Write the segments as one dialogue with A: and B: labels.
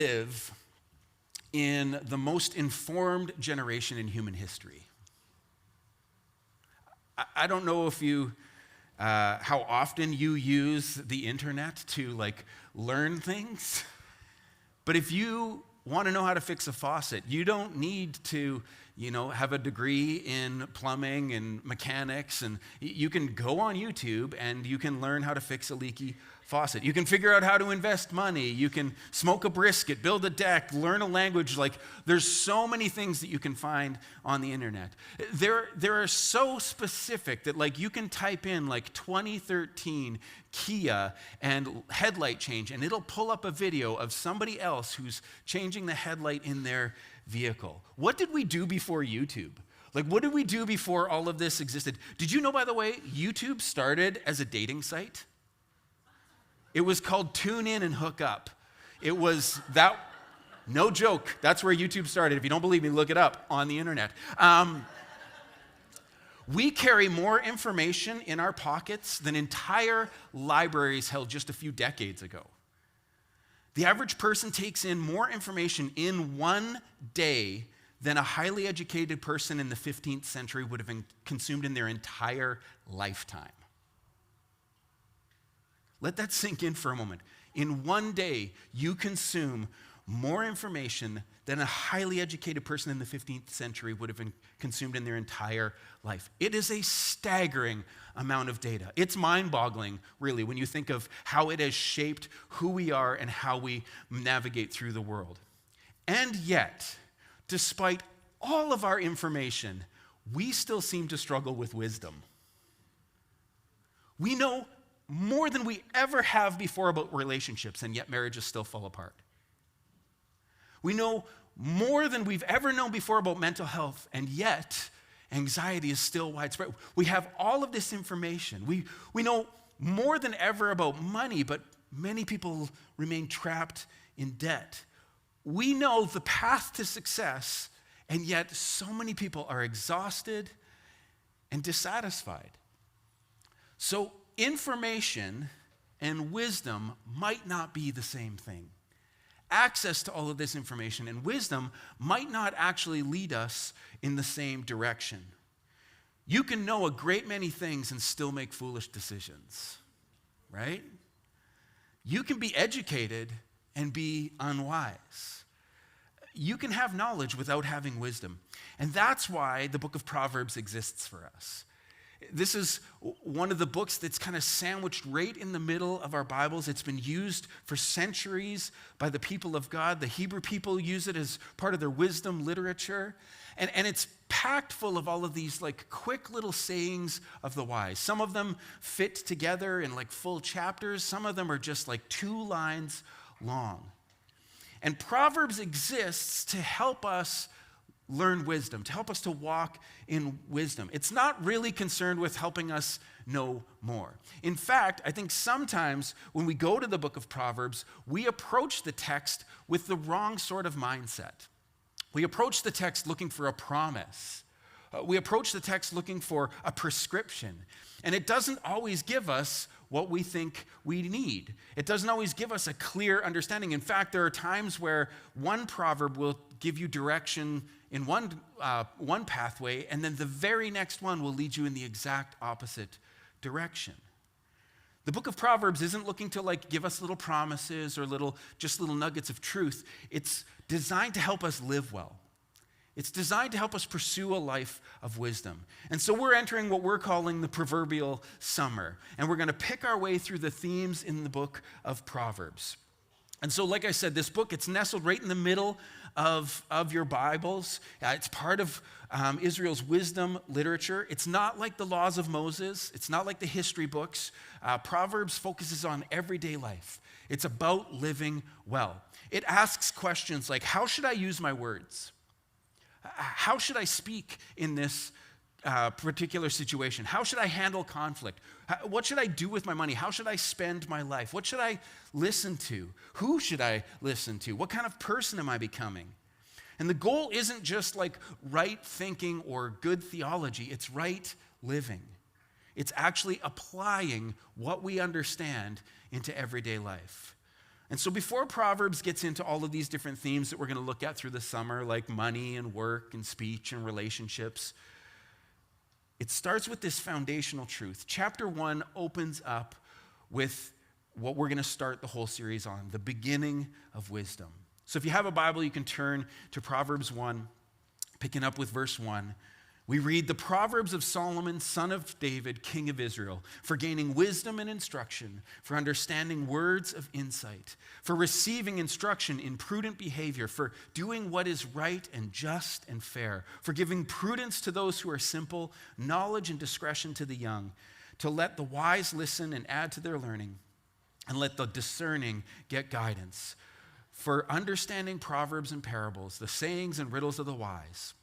A: live in the most informed generation in human history. I don't know if how often you use the internet to learn things, but if you want to know how to fix a faucet, you don't need to have a degree in plumbing and mechanics, and you can go on YouTube and you can learn how to fix a leaky faucet. You can figure out how to invest money. You can smoke a brisket, build a deck, learn a language. There's so many things that you can find on the internet. They're so specific that you can type in 2013 Kia and headlight change, and it'll pull up a video of somebody else who's changing the headlight in their vehicle. What did we do before YouTube? What did we do before all of this existed? Did you know, by the way, YouTube started as a dating site? It was called Tune In and Hook Up. It was that, no joke, that's where YouTube started. If you don't believe me, look it up on the internet. We carry more information in our pockets than entire libraries held just a few decades ago. The average person takes in more information in one day than a highly educated person in the 15th century would have consumed in their entire lifetime. Let that sink in for a moment. In one day, you consume more information than a highly educated person in the 15th century would have consumed in their entire life. It is a staggering amount of data. It's mind-boggling, really, when you think of how it has shaped who we are and how we navigate through the world. And yet, despite all of our information, we still seem to struggle with wisdom. We know more than we ever have before about relationships, and yet marriages still fall apart. We know more than we've ever known before about mental health, and yet anxiety is still widespread. We have all of this information. We know more than ever about money, but many people remain trapped in debt. We know the path to success, and yet so many people are exhausted and dissatisfied. So information and wisdom might not be the same thing. Access to all of this information and wisdom might not actually lead us in the same direction. You can know a great many things and still make foolish decisions, right? You can be educated and be unwise. You can have knowledge without having wisdom. And that's why the book of Proverbs exists for us. This is one of the books that's kind of sandwiched right in the middle of our Bibles. It's been used for centuries by the people of God. The Hebrew people use it as part of their wisdom literature. And it's packed full of all of these quick little sayings of the wise. Some of them fit together in full chapters. Some of them are just 2 lines long. And Proverbs exists to help us learn wisdom, to help us to walk in wisdom. It's not really concerned with helping us know more. In fact, I think sometimes when we go to the book of Proverbs, we approach the text with the wrong sort of mindset. We approach the text looking for a promise. We approach the text looking for a prescription. And it doesn't always give us what we think we need. It doesn't always give us a clear understanding. In fact, there are times where one proverb will give you direction in one pathway, and then the very next one will lead you in the exact opposite direction. The book of Proverbs isn't looking to give us little promises or little nuggets of truth. It's designed to help us live well. It's designed to help us pursue a life of wisdom. And so we're entering what we're calling the proverbial summer, and we're going to pick our way through the themes in the book of Proverbs. And so, like I said, this book, it's nestled right in the middle of your Bibles. It's part of Israel's wisdom literature. It's not like the laws of Moses. It's not like the history books. Proverbs focuses on everyday life. It's about living well. It asks questions like, how should I use my words? How should I speak in this particular situation? How should I handle conflict? What should I do with my money? How should I spend my life? What should I listen to? Who should I listen to? What kind of person am I becoming? And the goal isn't just right thinking or good theology. It's right living. It's actually applying what we understand into everyday life. And so before Proverbs gets into all of these different themes that we're going to look at through the summer, like money and work and speech and relationships, it starts with this foundational truth. Chapter 1 opens up with what we're going to start the whole series on, the beginning of wisdom. So if you have a Bible, you can turn to Proverbs 1, picking up with verse 1. We read, "The Proverbs of Solomon, son of David, king of Israel, for gaining wisdom and instruction, for understanding words of insight, for receiving instruction in prudent behavior, for doing what is right and just and fair, for giving prudence to those who are simple, knowledge and discretion to the young, to let the wise listen and add to their learning, and let the discerning get guidance, for understanding proverbs and parables, the sayings and riddles of the wise.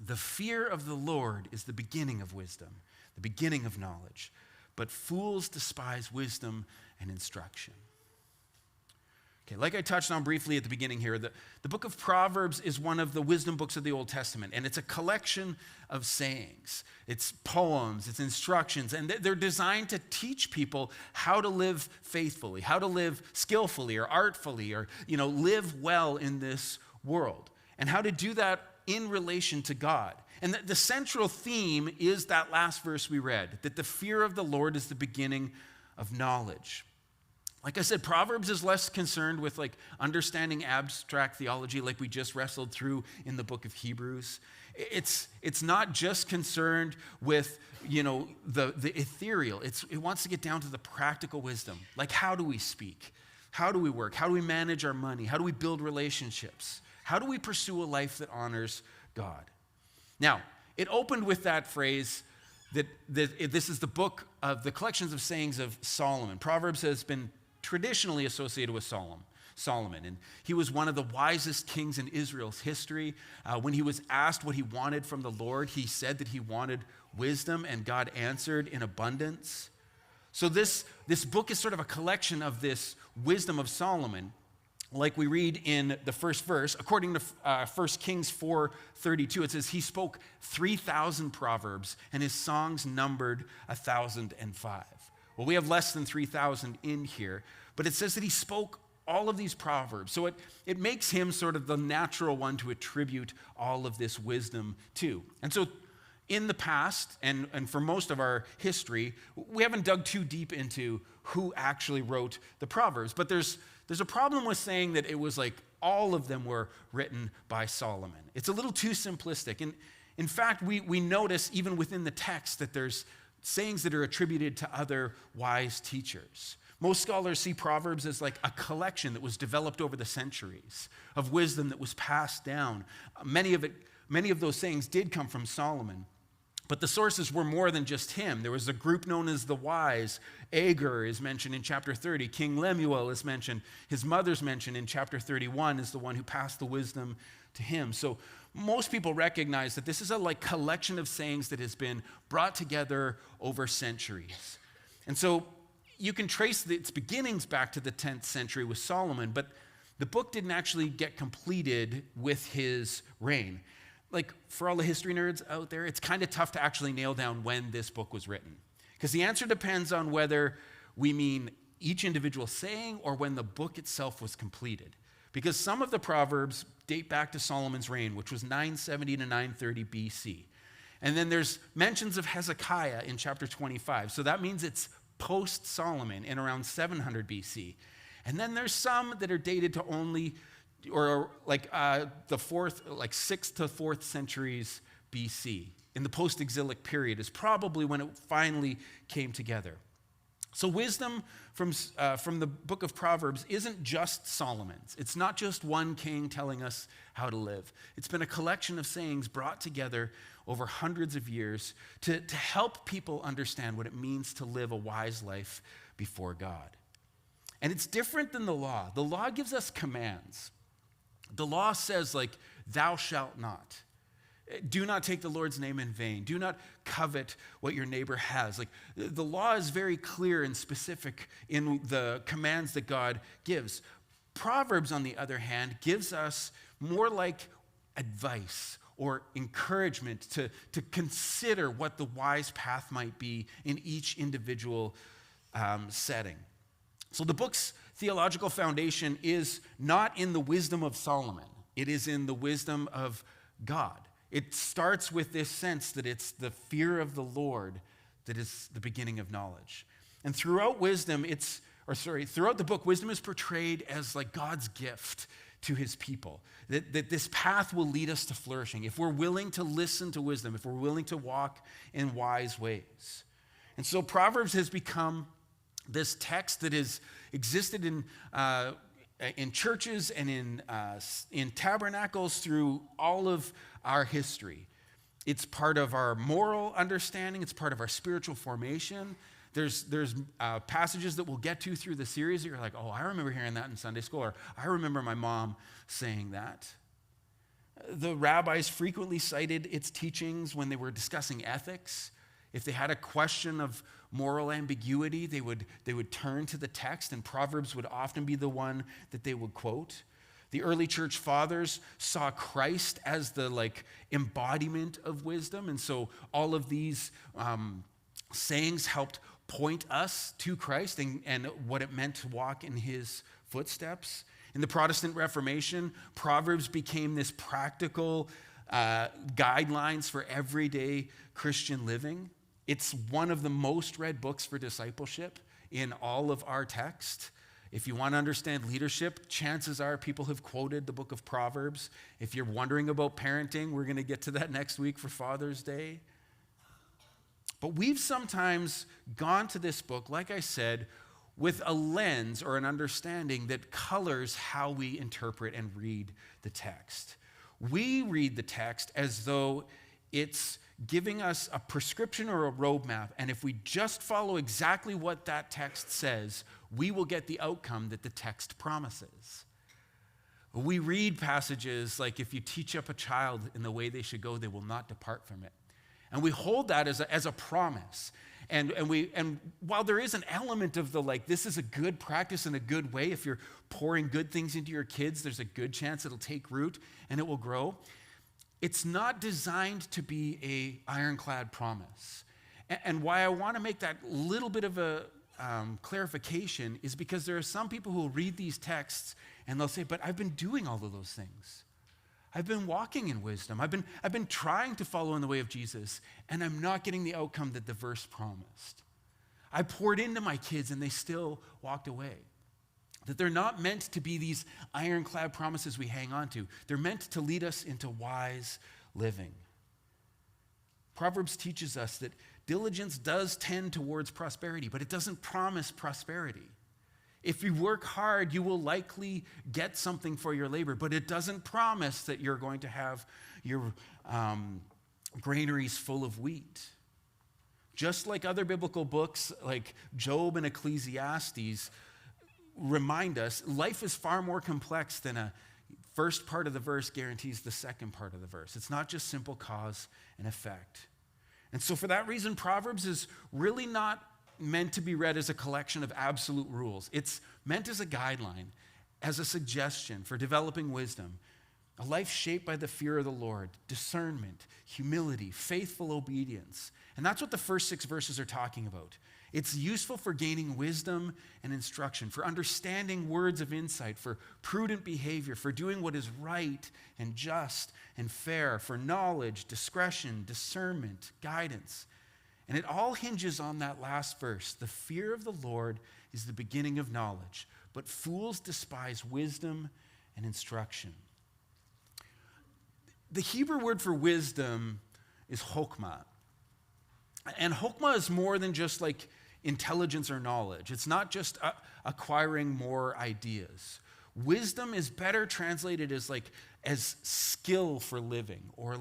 A: The fear of the Lord is the beginning of wisdom, the beginning of knowledge, but fools despise wisdom and instruction." Okay, like I touched on briefly at the beginning here, the book of Proverbs is one of the wisdom books of the Old Testament, and it's a collection of sayings. It's poems, it's instructions, and they're designed to teach people how to live faithfully, how to live skillfully or artfully, or live well in this world, and how to do that in relation to God. And the central theme is that last verse we read, that the fear of the Lord is the beginning of knowledge. Like I said, Proverbs is less concerned with understanding abstract theology like we just wrestled through in the book of Hebrews. It's not just concerned with the ethereal. It wants to get down to the practical wisdom. Like, how do we speak? How do we work? How do we manage our money? How do we build relationships? How do we pursue a life that honors God? Now, it opened with that phrase that this is the book of the collections of sayings of Solomon. Proverbs has been traditionally associated with Solomon, and he was one of the wisest kings in Israel's history. When he was asked what he wanted from the Lord, he said that he wanted wisdom, and God answered in abundance. So this book is sort of a collection of this wisdom of Solomon. Like we read in the first verse, according to 1 Kings 4:32, it says, "He spoke 3,000 proverbs, and his songs numbered 1,005. Well, we have less than 3,000 in here, but it says that he spoke all of these proverbs. So it makes him sort of the natural one to attribute all of this wisdom to. And so in the past, and for most of our history, we haven't dug too deep into who actually wrote the Proverbs, but there's a problem with saying that it was like all of them were written by Solomon. It's a little too simplistic. And in fact, we notice even within the text that there's sayings that are attributed to other wise teachers. Most scholars see Proverbs as like a collection that was developed over the centuries of wisdom that was passed down. Many of those sayings did come from Solomon. But the sources were more than just him. There was a group known as the wise. Agur is mentioned in chapter 30. King Lemuel is mentioned. His mother's mentioned in chapter 31 as the one who passed the wisdom to him. So most people recognize that this is a like collection of sayings that has been brought together over centuries. And so you can trace its beginnings back to the 10th century with Solomon, but the book didn't actually get completed with his reign. Like, for all the history nerds out there, it's kind of tough to actually nail down when this book was written. Because the answer depends on whether we mean each individual saying or when the book itself was completed. Because some of the Proverbs date back to Solomon's reign, which was 970 to 930 BC. And then there's mentions of Hezekiah in chapter 25. So that means it's post-Solomon in around 700 BC. And then there's some that are dated to only or like the 6th to 4th centuries BC. In the post-exilic period is probably when it finally came together. So wisdom from the book of Proverbs isn't just Solomon's. It's not just one king telling us how to live. It's been a collection of sayings brought together over hundreds of years to help people understand what it means to live a wise life before God. And it's different than the law. The law gives us commands. The law says, like, thou shalt not. Do not take the Lord's name in vain. Do not covet what your neighbor has. Like, the law is very clear and specific in the commands that God gives. Proverbs, on the other hand, gives us more like advice or encouragement to consider what the wise path might be in each individual setting. So the book's theological foundation is not in the wisdom of Solomon. It is in the wisdom of God. It starts with this sense that it's the fear of the Lord that is the beginning of knowledge. And throughout throughout the book, wisdom is portrayed as like God's gift to his people. That this path will lead us to flourishing if we're willing to listen to wisdom, if we're willing to walk in wise ways. And so Proverbs has become this text that has existed in churches and in tabernacles through all of our history. It's part of our moral understanding. It's part of our spiritual formation. There's passages that we'll get to through the series that you're like, oh, I remember hearing that in Sunday school, or I remember my mom saying that. The rabbis frequently cited its teachings when they were discussing ethics. If they had a question of moral ambiguity, they would turn to the text, and Proverbs would often be the one that they would quote. The early church fathers saw Christ as the embodiment of wisdom, and so all of these sayings helped point us to Christ and what it meant to walk in his footsteps. In the Protestant Reformation, Proverbs became this practical guidelines for everyday Christian living. It's one of the most read books for discipleship in all of our text. If you want to understand leadership, chances are people have quoted the Book of Proverbs. If you're wondering about parenting, we're going to get to that next week for Father's Day. But we've sometimes gone to this book, like I said, with a lens or an understanding that colors how we interpret and read the text. We read the text as though it's giving us a prescription or a roadmap, and if we just follow exactly what that text says, we will get the outcome that the text promises. We read passages like, if you teach up a child in the way they should go, they will not depart from it. And we hold that as a promise. And while there is an element of this is a good practice and a good way, if you're pouring good things into your kids, there's a good chance it'll take root and it will grow. It's not designed to be a ironclad promise. And why I want to make that little bit of a clarification is because there are some people who will read these texts and they'll say, but I've been doing all of those things. I've been walking in wisdom. I've been trying to follow in the way of Jesus, and I'm not getting the outcome that the verse promised. I poured into my kids, and they still walked away. That they're not meant to be these ironclad promises we hang on to. They're meant to lead us into wise living. Proverbs teaches us that diligence does tend towards prosperity, but it doesn't promise prosperity. If you work hard, you will likely get something for your labor, but it doesn't promise that you're going to have your granaries full of wheat. Just like other biblical books like Job and Ecclesiastes remind us, life is far more complex than a first part of the verse guarantees the second part of the verse. It's not just simple cause and effect. And so for that reason, Proverbs is really not meant to be read as a collection of absolute rules. It's meant as a guideline, as a suggestion for developing wisdom, a life shaped by the fear of the Lord, discernment, humility, faithful obedience. And that's what the first 6 verses are talking about. It's useful for gaining wisdom and instruction, for understanding words of insight, for prudent behavior, for doing what is right and just and fair, for knowledge, discretion, discernment, guidance. And it all hinges on that last verse. The fear of the Lord is the beginning of knowledge, but fools despise wisdom and instruction. The Hebrew word for wisdom is chokmah. And chokmah is more than just intelligence or knowledge. It's not just acquiring more ideas. Wisdom is better translated as skill for living, or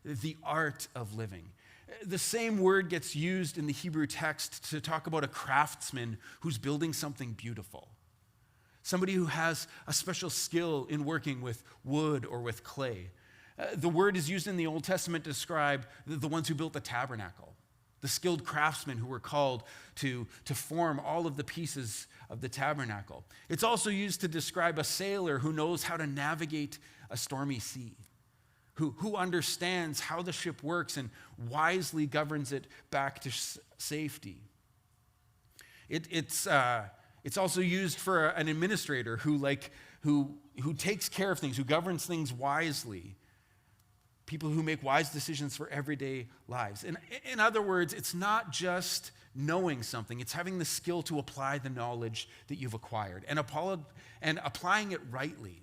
A: the art of living. The same word gets used in the Hebrew text to talk about a craftsman who's building something beautiful. Somebody who has a special skill in working with wood or with clay. The word is used in the Old Testament to describe the ones who built the tabernacle, the skilled craftsmen who were called to form all of the pieces of the tabernacle. It's also used to describe a sailor who knows how to navigate a stormy sea, who understands how the ship works and wisely governs it back to safety. It's It's also used for an administrator who takes care of things, who governs things wisely. People who make wise decisions for everyday lives. In other words, it's not just knowing something, it's having the skill to apply the knowledge that you've acquired and applying it rightly.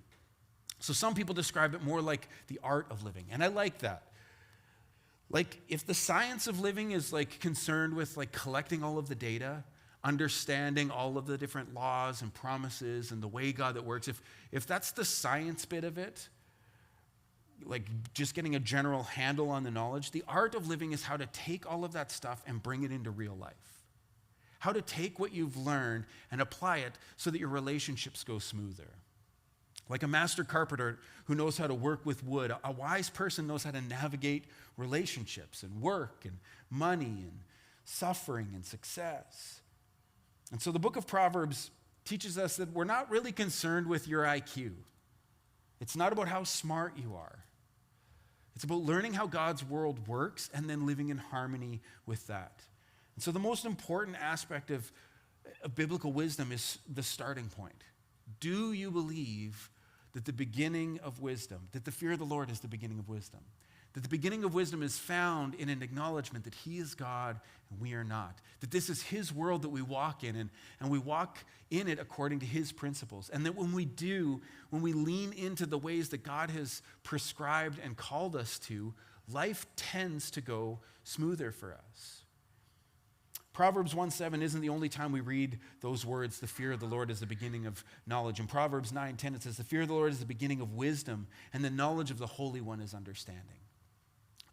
A: So some people describe it more like the art of living, and I like that. Like, if the science of living is like concerned with like collecting all of the data, understanding all of the different laws and promises and the way God that works, if that's the science bit of it, like just getting a general handle on the knowledge, the art of living is how to take all of that stuff and bring it into real life. How to take what you've learned and apply it so that your relationships go smoother. Like a master carpenter who knows how to work with wood, a wise person knows how to navigate relationships and work and money and suffering and success. And so the book of Proverbs teaches us that we're not really concerned with your IQ. It's not about how smart you are. It's about learning how God's world works and then living in harmony with that. And so the most important aspect of biblical wisdom is the starting point. Do you believe that the beginning of wisdom, that the fear of the Lord is the beginning of wisdom? That the beginning of wisdom is found in an acknowledgement that he is God and we are not. That this is his world that we walk in, and we walk in it according to his principles. And that when we lean into the ways that God has prescribed and called us to, life tends to go smoother for us. Proverbs 1:7 isn't the only time we read those words, the fear of the Lord is the beginning of knowledge. In Proverbs 9:10 it says, the fear of the Lord is the beginning of wisdom, and the knowledge of the Holy One is understanding.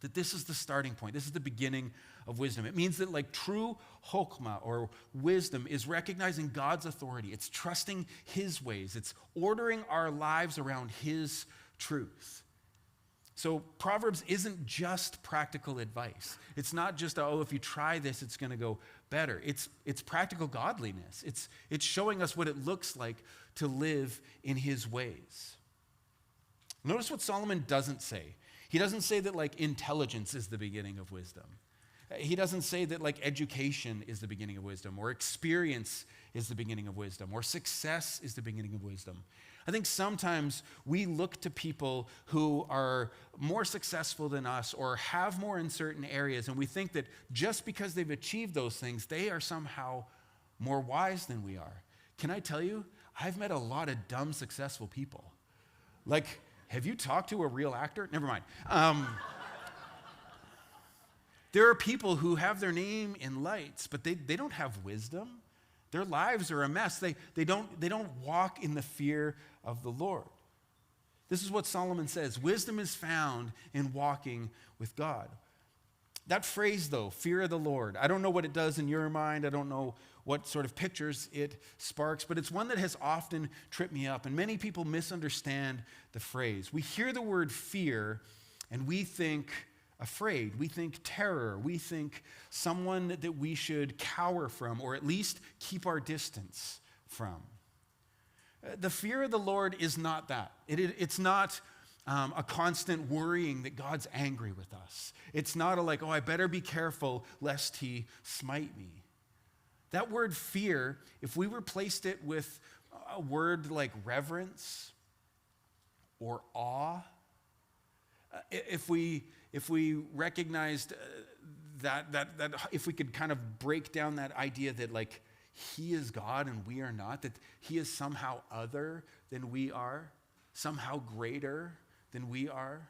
A: That this is the starting point. This is the beginning of wisdom. It means that like true chokmah or wisdom is recognizing God's authority. It's trusting his ways. It's ordering our lives around his truth. So Proverbs isn't just practical advice. It's not just, if you try this, it's going to go better. It's practical godliness. It's showing us what it looks like to live in his ways. Notice what Solomon doesn't say. He doesn't say that like intelligence is the beginning of wisdom. He doesn't say that like education is the beginning of wisdom, or experience is the beginning of wisdom, or success is the beginning of wisdom. I think sometimes we look to people who are more successful than us or have more in certain areas, and we think that just because they've achieved those things, they are somehow more wise than we are. Can I tell you, I've met a lot of dumb, successful people. Like, have you talked to a real actor? Never mind. There are people who have their name in lights, but they don't have wisdom. Their lives are a mess. They don't walk in the fear of the Lord. This is what Solomon says. Wisdom is found in walking with God. That phrase, though, fear of the Lord, I don't know what it does in your mind. I don't know what sort of pictures it sparks, but it's one that has often tripped me up, and many people misunderstand the phrase. We hear the word fear, and we think afraid. We think terror. We think someone that we should cower from, or at least keep our distance from. The fear of the Lord is not that. It's not a constant worrying that God's angry with us. It's not I better be careful lest he smite me. That word fear, if we replaced it with a word like reverence or awe, if we recognized that if we could kind of break down that idea that like he is God and we are not, that he is somehow other than we are, somehow greater than we are.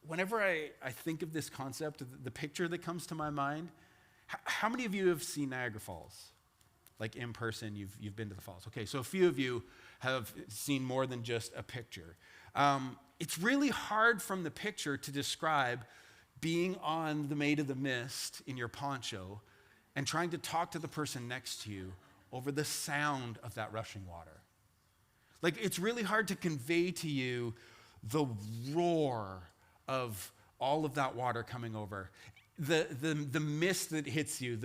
A: Whenever I think of this concept, the picture that comes to my mind, how many of you have seen Niagara Falls? Like in person, you've been to the falls. Okay, so a few of you have seen more than just a picture. It's really hard from the picture to describe being on the Maid of the Mist in your poncho and trying to talk to the person next to you over the sound of that rushing water. Like, it's really hard to convey to you the roar of all of that water coming over, the mist that hits you,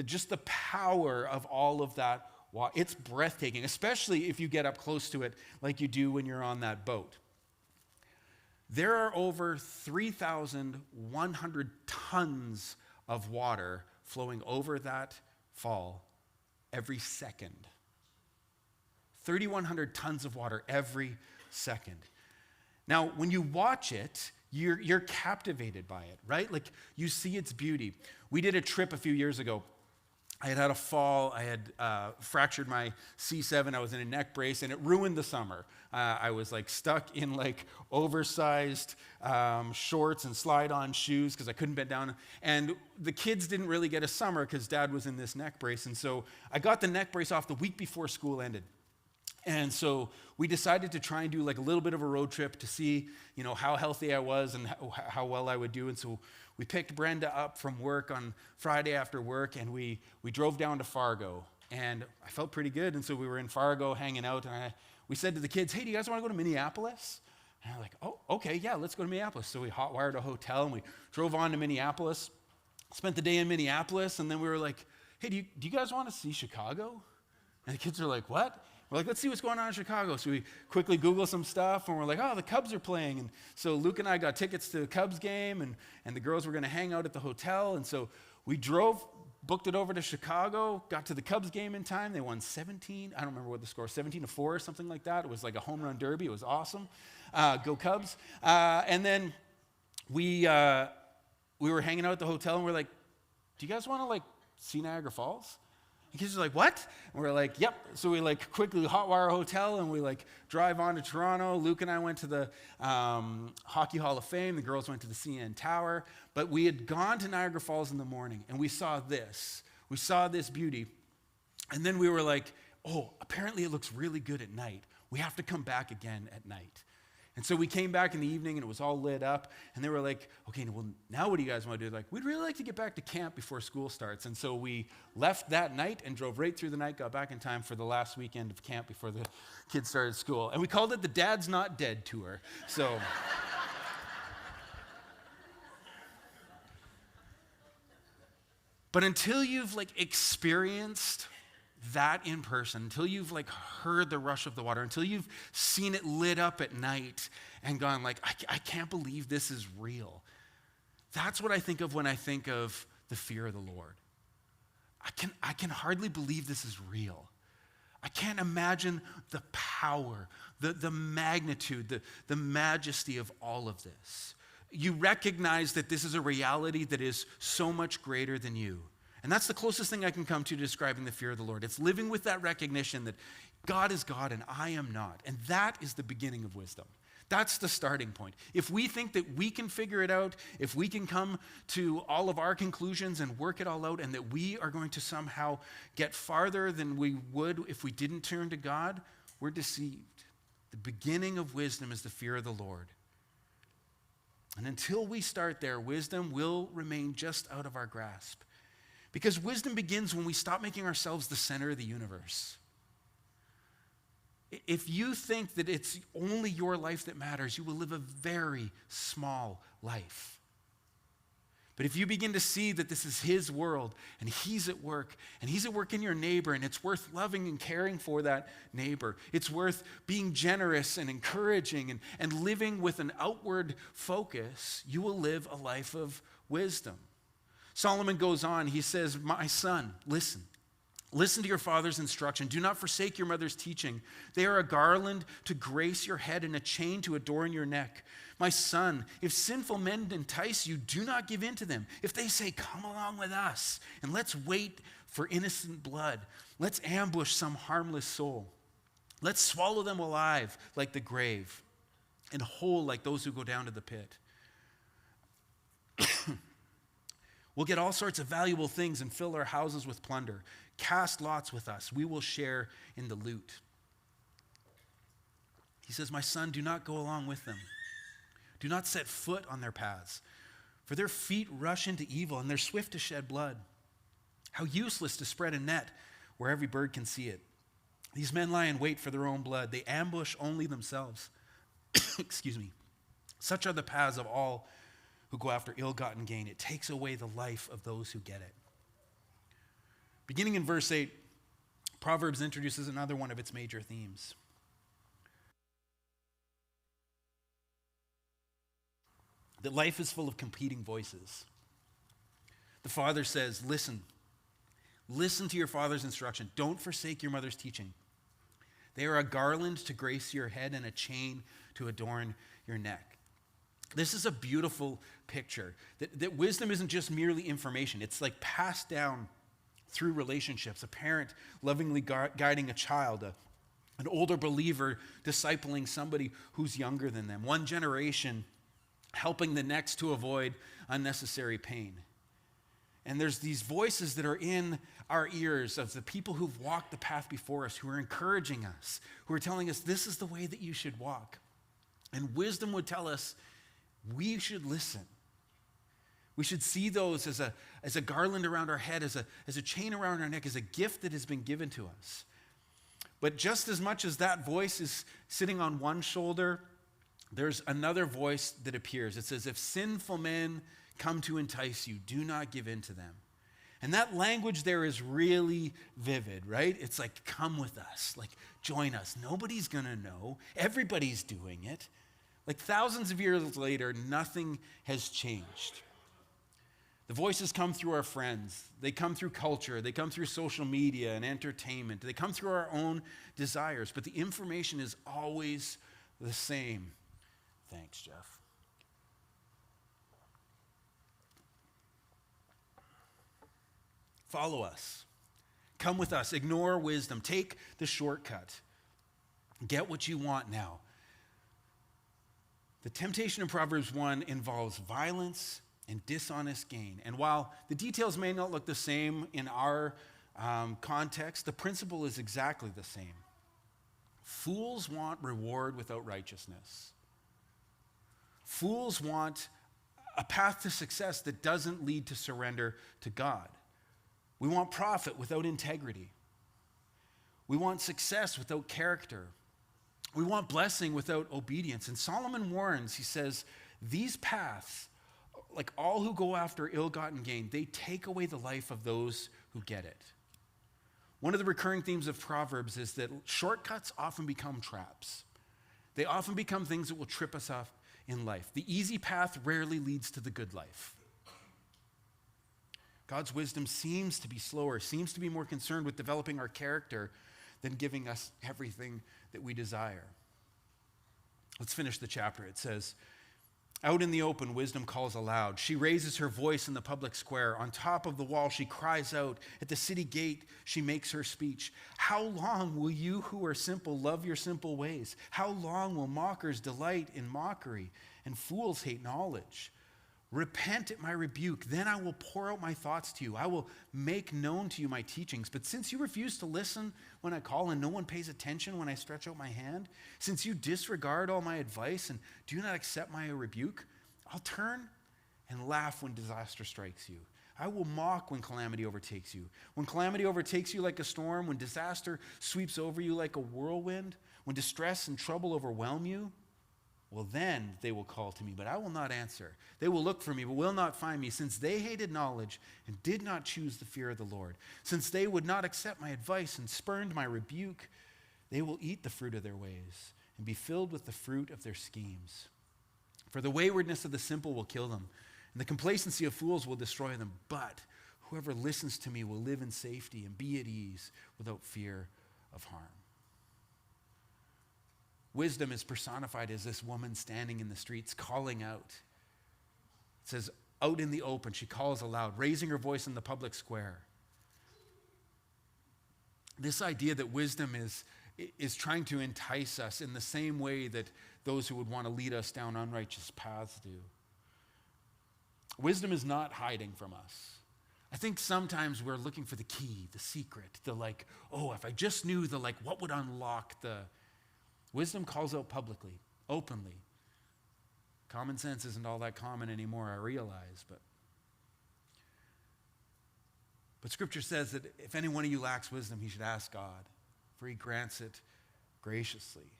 A: just the power of all of that water. It's breathtaking, especially if you get up close to it like you do when you're on that boat. There are over 3,100 tons of water flowing over that fall every second. 3,100 tons of water every second. Now, when you watch it, you're captivated by it, right? Like, you see its beauty. We did a trip a few years ago. I had a fall. I had fractured my C7. I was in a neck brace, and it ruined the summer. I was like stuck in like oversized shorts and slide-on shoes because I couldn't bend down. And the kids didn't really get a summer because Dad was in this neck brace. And so I got the neck brace off the week before school ended. And so we decided to try and do like a little bit of a road trip to see, how healthy I was and how well I would do. And so we picked Brenda up from work on Friday after work, and we drove down to Fargo. And I felt pretty good. And so we were in Fargo hanging out, and we said to the kids, "Hey, do you guys want to go to Minneapolis?" And they're like, "Oh, okay, yeah, let's go to Minneapolis." So we hotwired a hotel, and we drove on to Minneapolis, spent the day in Minneapolis, and then we were like, "Hey, do you guys want to see Chicago?" And the kids are like, "What?" We're like, "Let's see what's going on in Chicago." So we quickly Google some stuff, and we're like, "Oh, the Cubs are playing." And so Luke and I got tickets to the Cubs game, and the girls were going to hang out at the hotel. And so we booked it over to Chicago, got to the Cubs game in time. They won 17, I don't remember what the score, 17-4 or something like that. It was like a home run derby. It was awesome. Go Cubs. And then we were hanging out at the hotel, and we're like, "Do you guys want to like see Niagara Falls?" The kids are like, "What?" And we're like, "Yep." So we like quickly hotwire a hotel, and we like drive on to Toronto. Luke and I went to the Hockey Hall of Fame. The girls went to the CN Tower. But we had gone to Niagara Falls in the morning, and we saw this. We saw this beauty. And then we were like, "Oh, apparently it looks really good at night. We have to come back again at night." And so we came back in the evening, and it was all lit up. And they were like, "Okay, well, now what do you guys want to do?" Like, "We'd really like to get back to camp before school starts." And so we left that night and drove right through the night, got back in time for the last weekend of camp before the kids started school. And we called it the Dad's Not Dead Tour. So... But until you've like experienced that in person, until you've like heard the rush of the water, until you've seen it lit up at night and gone like, I can't believe this is real. That's what I think of when I think of the fear of the Lord. I can hardly believe this is real. I can't imagine the power, the magnitude, the majesty of all of this. You recognize that this is a reality that is so much greater than you. And that's the closest thing I can come to describing the fear of the Lord. It's living with that recognition that God is God and I am not. And that is the beginning of wisdom. That's the starting point. If we think that we can figure it out, if we can come to all of our conclusions and work it all out, and that we are going to somehow get farther than we would if we didn't turn to God, we're deceived. The beginning of wisdom is the fear of the Lord. And until we start there, wisdom will remain just out of our grasp. Because wisdom begins when we stop making ourselves the center of the universe. If you think that it's only your life that matters, you will live a very small life. But if you begin to see that this is His world, and He's at work in your neighbor, and it's worth loving and caring for that neighbor, it's worth being generous and encouraging and living with an outward focus, you will live a life of wisdom. Solomon goes on, he says, "My son, listen. Listen to your father's instruction. Do not forsake your mother's teaching. They are a garland to grace your head and a chain to adorn your neck. My son, if sinful men entice you, do not give in to them. If they say, 'Come along with us, and let's wait for innocent blood. Let's ambush some harmless soul. Let's swallow them alive like the grave, and whole like those who go down to the pit. We'll get all sorts of valuable things and fill our houses with plunder. Cast lots with us. We will share in the loot.'" He says, "My son, do not go along with them. Do not set foot on their paths, for their feet rush into evil and they're swift to shed blood. How useless to spread a net where every bird can see it. These men lie in wait for their own blood. They ambush only themselves." Excuse me. "Such are the paths of all who go after ill-gotten gain. It takes away the life of those who get it." Beginning in verse 8, Proverbs introduces another one of its major themes. That life is full of competing voices. The father says, listen Listen to your father's instruction. Don't forsake your mother's teaching. They are a garland to grace your head and a chain to adorn your neck. This is a beautiful picture. That wisdom isn't just merely information. It's like passed down through relationships. A parent lovingly guiding a child, an older believer discipling somebody who's younger than them. One generation helping the next to avoid unnecessary pain. And there's these voices that are in our ears of the people who've walked the path before us, who are encouraging us, who are telling us this is the way that you should walk. And wisdom would tell us we should listen. We should see those as a garland around our head, as a chain around our neck, as a gift that has been given to us. But just as much as that voice is sitting on one shoulder, there's another voice that appears. It says, if sinful men come to entice you, do not give in to them. And that language there is really vivid, right? It's like, come with us, like join us. Nobody's going to know. Everybody's doing it. Like thousands of years later, nothing has changed. The voices come through our friends. They come through culture. They come through social media and entertainment. They come through our own desires. But the information is always the same. Thanks, Jeff. Follow us. Come with us. Ignore wisdom. Take the shortcut. Get what you want now. The temptation in Proverbs 1 involves violence and dishonest gain. And while the details may not look the same in our context, the principle is exactly the same. Fools want reward without righteousness. Fools want a path to success that doesn't lead to surrender to God. We want profit without integrity. We want success without character. We want blessing without obedience. And Solomon warns, he says, these paths, like all who go after ill-gotten gain, they take away the life of those who get it. One of the recurring themes of Proverbs is that shortcuts often become traps. They often become things that will trip us up in life. The easy path rarely leads to the good life. God's wisdom seems to be slower, seems to be more concerned with developing our character than giving us everything that we desire. Let's finish the chapter. It says, out in the open, wisdom calls aloud. She raises her voice in the public square. On top of the wall, she cries out. At the city gate, she makes her speech. How long will you who are simple love your simple ways? How long will mockers delight in mockery and fools hate knowledge? Repent at my rebuke, then I will pour out my thoughts to you. I will make known to you my teachings. But since you refuse to listen when I call and no one pays attention when I stretch out my hand, since you disregard all my advice and do not accept my rebuke, I'll turn and laugh when disaster strikes you. I will mock when calamity overtakes you. When calamity overtakes you like a storm, when disaster sweeps over you like a whirlwind, when distress and trouble overwhelm you, well, then they will call to me, but I will not answer. They will look for me, but will not find me, since they hated knowledge and did not choose the fear of the Lord. Since they would not accept my advice and spurned my rebuke, they will eat the fruit of their ways and be filled with the fruit of their schemes. For the waywardness of the simple will kill them, and the complacency of fools will destroy them. But whoever listens to me will live in safety and be at ease without fear of harm. Wisdom is personified as this woman standing in the streets calling out. It says, out in the open, she calls aloud, raising her voice in the public square. This idea that wisdom is trying to entice us in the same way that those who would want to lead us down unrighteous paths do. Wisdom is not hiding from us. I think sometimes we're looking for the key, the secret, the like, oh, if I just knew the like, what would unlock the... Wisdom calls out publicly, openly. Common sense isn't all that common anymore, I realize, but Scripture says that if any one of you lacks wisdom, he should ask God, for he grants it graciously.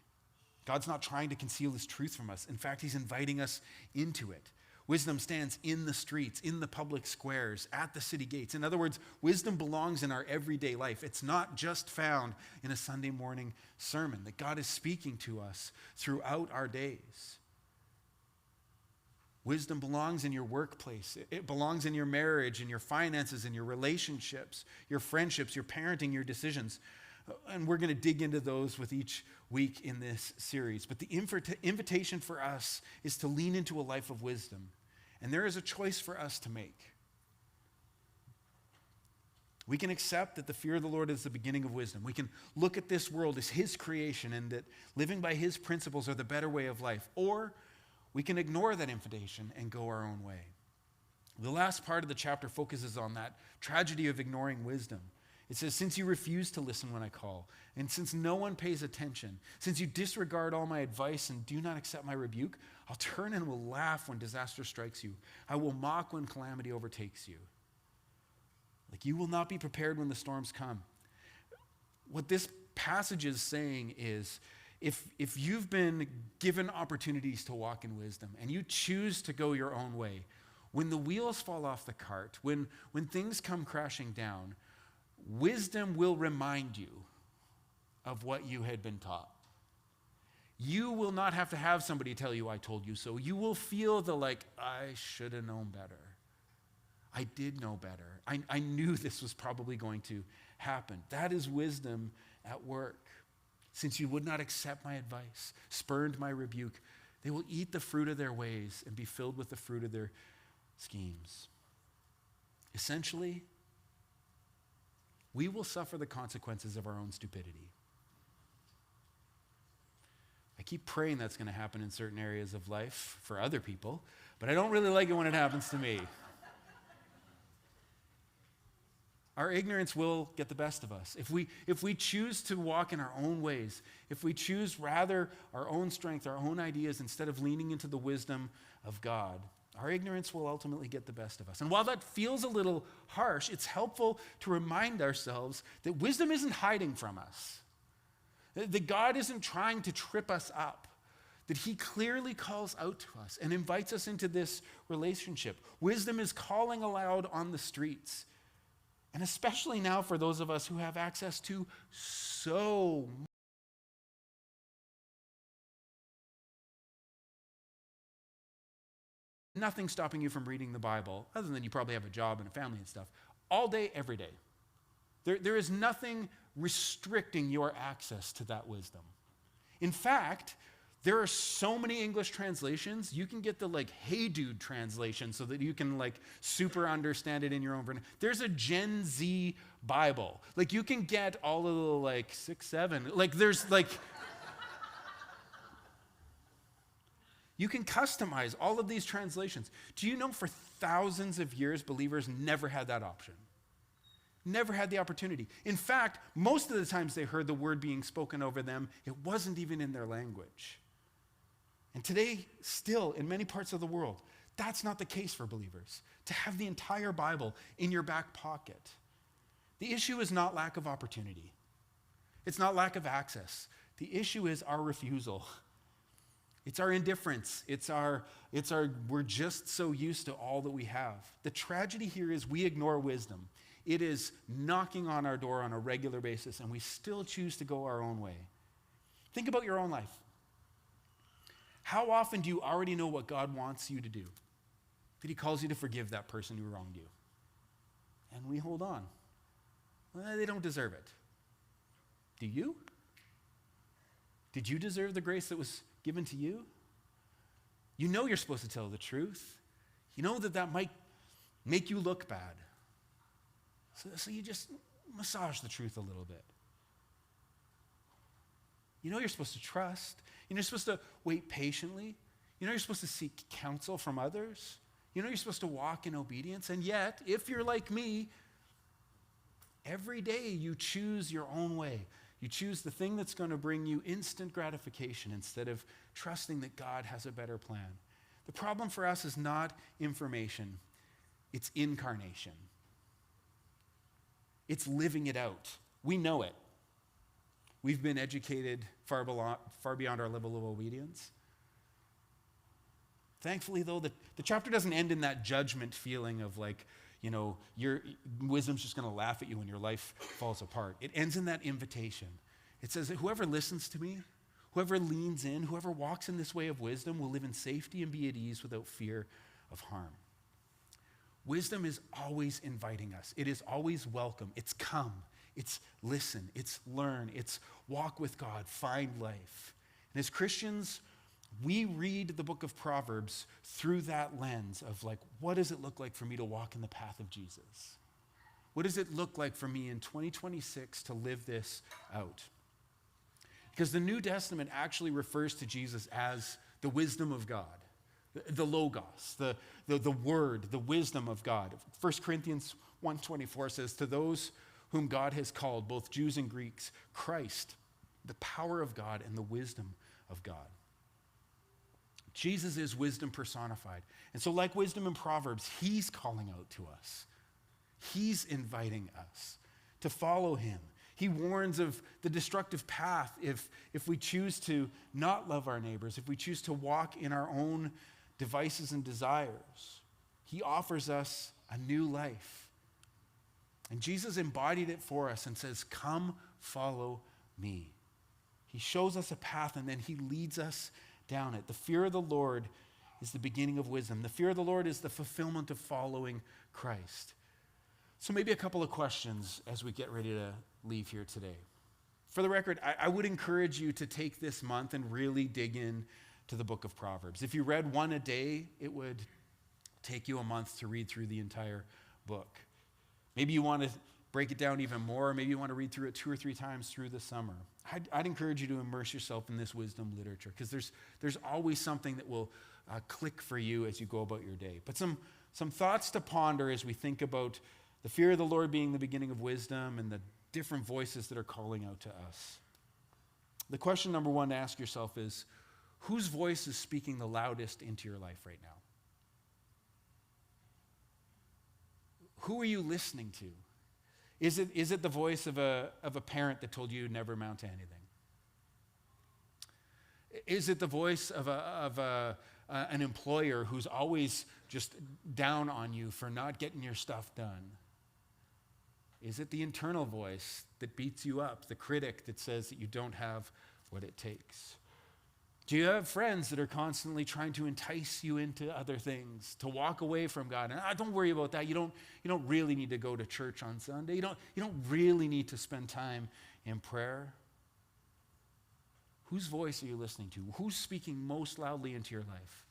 A: God's not trying to conceal his truth from us. In fact, he's inviting us into it. Wisdom stands in the streets, in the public squares, at the city gates. In other words, wisdom belongs in our everyday life. It's not just found in a Sunday morning sermon, that God is speaking to us throughout our days. Wisdom belongs in your workplace. It belongs in your marriage, in your finances, in your relationships, your friendships, your parenting, your decisions. And we're going to dig into those with each week in this series. But the invitation for us is to lean into a life of wisdom. And there is a choice for us to make. We can accept that the fear of the Lord is the beginning of wisdom. We can look at this world as his creation and that living by his principles are the better way of life. Or we can ignore that invitation and go our own way. The last part of the chapter focuses on that tragedy of ignoring wisdom. It says, since you refuse to listen when I call, and since no one pays attention, since you disregard all my advice and do not accept my rebuke, I'll turn and will laugh when disaster strikes you. I will mock when calamity overtakes you. Like, you will not be prepared when the storms come. What this passage is saying is, if you've been given opportunities to walk in wisdom and you choose to go your own way, when the wheels fall off the cart, when things come crashing down, wisdom will remind you of what you had been taught. You will not have to have somebody tell you, I told you so. You will feel the I should have known better. I did know better. I knew this was probably going to happen. That is wisdom at work. Since you would not accept my advice, spurned my rebuke, they will eat the fruit of their ways and be filled with the fruit of their schemes. Essentially, we will suffer the consequences of our own stupidity. I keep praying that's going to happen in certain areas of life for other people, but I don't really like it when it happens to me. Our ignorance will get the best of us. If we choose to walk in our own ways, if we choose rather our own strength, our own ideas, instead of leaning into the wisdom of God, our ignorance will ultimately get the best of us. And while that feels a little harsh, it's helpful to remind ourselves that wisdom isn't hiding from us. That God isn't trying to trip us up. That he clearly calls out to us and invites us into this relationship. Wisdom is calling aloud on the streets. And especially now for those of us who have access to so much. Nothing stopping you from reading the Bible, other than you probably have a job and a family and stuff, all day, every day. There is nothing restricting your access to that wisdom. In fact, there are so many English translations, you can get the Hey Dude translation so that you can super understand it in your own version. There's a Gen Z Bible. You can get all of the 6, 7, there's you can customize all of these translations. Do you know for thousands of years, believers never had that option? Never had the opportunity. In fact, most of the times they heard the word being spoken over them, it wasn't even in their language. And today, still, in many parts of the world, that's not the case for believers. To have the entire Bible in your back pocket. The issue is not lack of opportunity. It's not lack of access. The issue is our refusal. It's our indifference. We're just so used to all that we have. The tragedy here is we ignore wisdom. It is knocking on our door on a regular basis, and we still choose to go our own way. Think about your own life. How often do you already know what God wants you to do? That he calls you to forgive that person who wronged you. And we hold on. Well, they don't deserve it. Do you? Did you deserve the grace that was given to you? You know you're supposed to tell the truth. You know that might make you look bad. So you just massage the truth a little bit. You know you're supposed to trust. You know you're supposed to wait patiently. You know you're supposed to seek counsel from others. You know you're supposed to walk in obedience. And yet, if you're like me, every day you choose your own way. You choose the thing that's going to bring you instant gratification instead of trusting that God has a better plan. The problem for us is not information. It's incarnation. It's living it out. We know it. We've been educated far beyond our level of obedience. Thankfully, though, the chapter doesn't end in that judgment feeling of your wisdom's just going to laugh at you when your life falls apart. It ends in that invitation. It says that whoever listens to me, Whoever leans in, whoever walks in this way of wisdom will live in safety and be at ease without fear of harm. Wisdom is always inviting us. It is always welcome. It's come. It's listen. It's learn. It's walk with God. Find life. And as Christians, we read the book of Proverbs through that lens of like, what does it look like for me to walk in the path of Jesus? What does it look like for me in 2026 to live this out? Because the New Testament actually refers to Jesus as the wisdom of God, the Logos, the word, the wisdom of God. 1 Corinthians 1:24 says, to those whom God has called, both Jews and Greeks, Christ, the power of God and the wisdom of God. Jesus is wisdom personified. And so like wisdom in Proverbs, he's calling out to us. He's inviting us to follow him. He warns of the destructive path if we choose to not love our neighbors, if we choose to walk in our own devices and desires. He offers us a new life. And Jesus embodied it for us and says, come follow me. He shows us a path and then he leads us down it. The fear of the Lord is the beginning of wisdom. The fear of the Lord is the fulfillment of following Christ. So maybe a couple of questions as we get ready to leave here today. For the record, I would encourage you to take this month and really dig in to the book of Proverbs. If you read one a day, it would take you a month to read through the entire book. Maybe you want to break it down even more. Maybe you want to read through it 2 or 3 times through the summer. I'd encourage you to immerse yourself in this wisdom literature because there's always something that will click for you as you go about your day. But some thoughts to ponder as we think about the fear of the Lord being the beginning of wisdom and the different voices that are calling out to us. The question number 1 to ask yourself is, whose voice is speaking the loudest into your life right now? Who are you listening to? Is it the voice of a parent that told you you'd never amount to anything? Is it the voice of an employer who's always just down on you for not getting your stuff done? Is it the internal voice that beats you up, the critic that says that you don't have what it takes? Do you have friends that are constantly trying to entice you into other things, to walk away from God? And don't worry about that. You don't really need to go to church on Sunday. You don't really need to spend time in prayer. Whose voice are you listening to? Who's speaking most loudly into your life?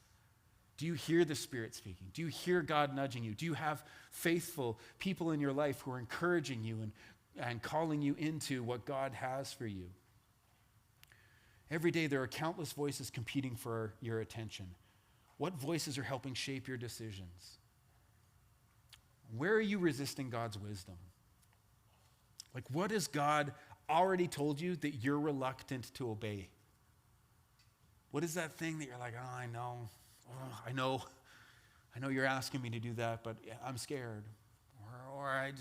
A: Do you hear the Spirit speaking? Do you hear God nudging you? Do you have faithful people in your life who are encouraging you and calling you into what God has for you? Every day there are countless voices competing for your attention. What voices are helping shape your decisions? Where are you resisting God's wisdom? Like, what has God already told you that you're reluctant to obey? What is that thing that you're like, I know you're asking me to do that, but I'm scared. Or I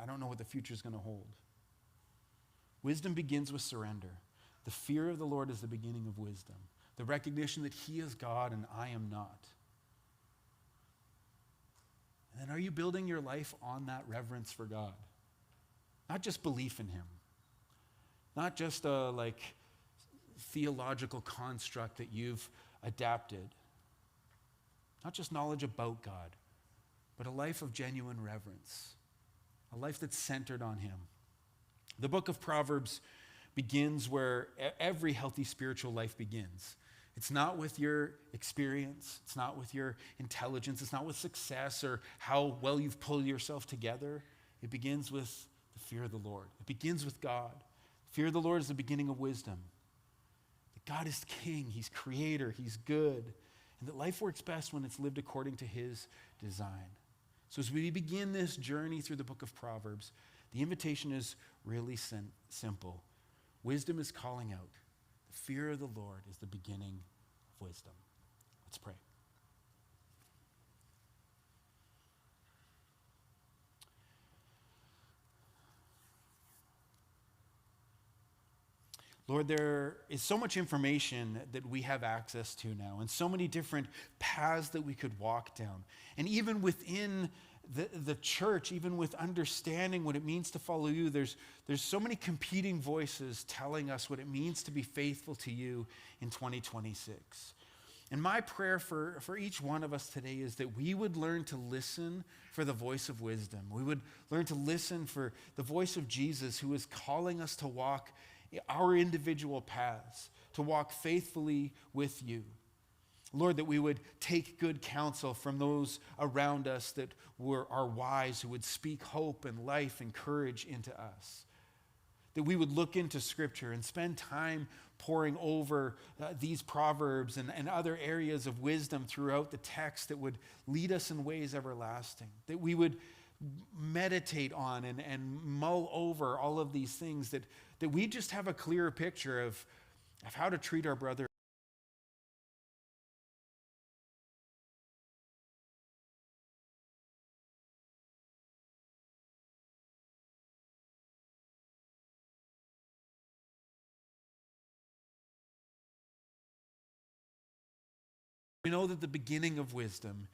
A: don't know what the future is going to hold. Wisdom begins with surrender. The fear of the Lord is the beginning of wisdom. The recognition that he is God and I am not. And then are you building your life on that reverence for God? Not just belief in him. Not just a theological construct that you've adapted. Not just knowledge about God, but a life of genuine reverence. A life that's centered on him. The book of Proverbs begins where every healthy spiritual life begins. It's not with your experience. It's not with your intelligence. It's not with success or how well you've pulled yourself together. It begins with the fear of the Lord. It begins with God. Fear of the Lord is the beginning of wisdom. That God is king. He's creator. He's good. And that life works best when it's lived according to his design. So as we begin this journey through the book of Proverbs, the invitation is really simple. Wisdom is calling out. The fear of the Lord is the beginning of wisdom. Let's pray. Lord, there is so much information that we have access to now and so many different paths that we could walk down. And even within the church, even with understanding what it means to follow you, there's so many competing voices telling us what it means to be faithful to you in 2026. And my prayer for each one of us today is that we would learn to listen for the voice of wisdom. We would learn to listen for the voice of Jesus, who is calling us to walk our individual paths, to walk faithfully with you. Lord, that we would take good counsel from those around us that are wise, who would speak hope and life and courage into us. That we would look into Scripture and spend time poring over these Proverbs and other areas of wisdom throughout the text that would lead us in ways everlasting. That we would meditate on and mull over all of these things, that we just have a clearer picture of how to treat our brother. We know that the beginning of wisdom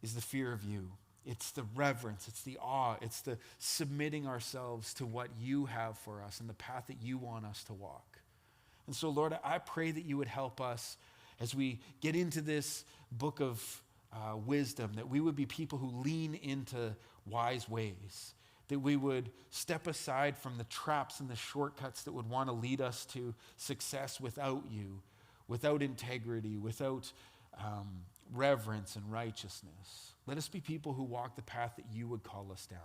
A: is the fear of you. It's the reverence, it's the awe, it's the submitting ourselves to what you have for us and the path that you want us to walk. And so, Lord, I pray that you would help us as we get into this book of wisdom, that we would be people who lean into wise ways, that we would step aside from the traps and the shortcuts that would want to lead us to success without you, without integrity, without reverence and righteousness. Let us be people who walk the path that you would call us down.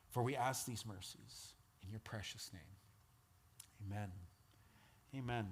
A: For we ask these mercies in your precious name. Amen. Amen.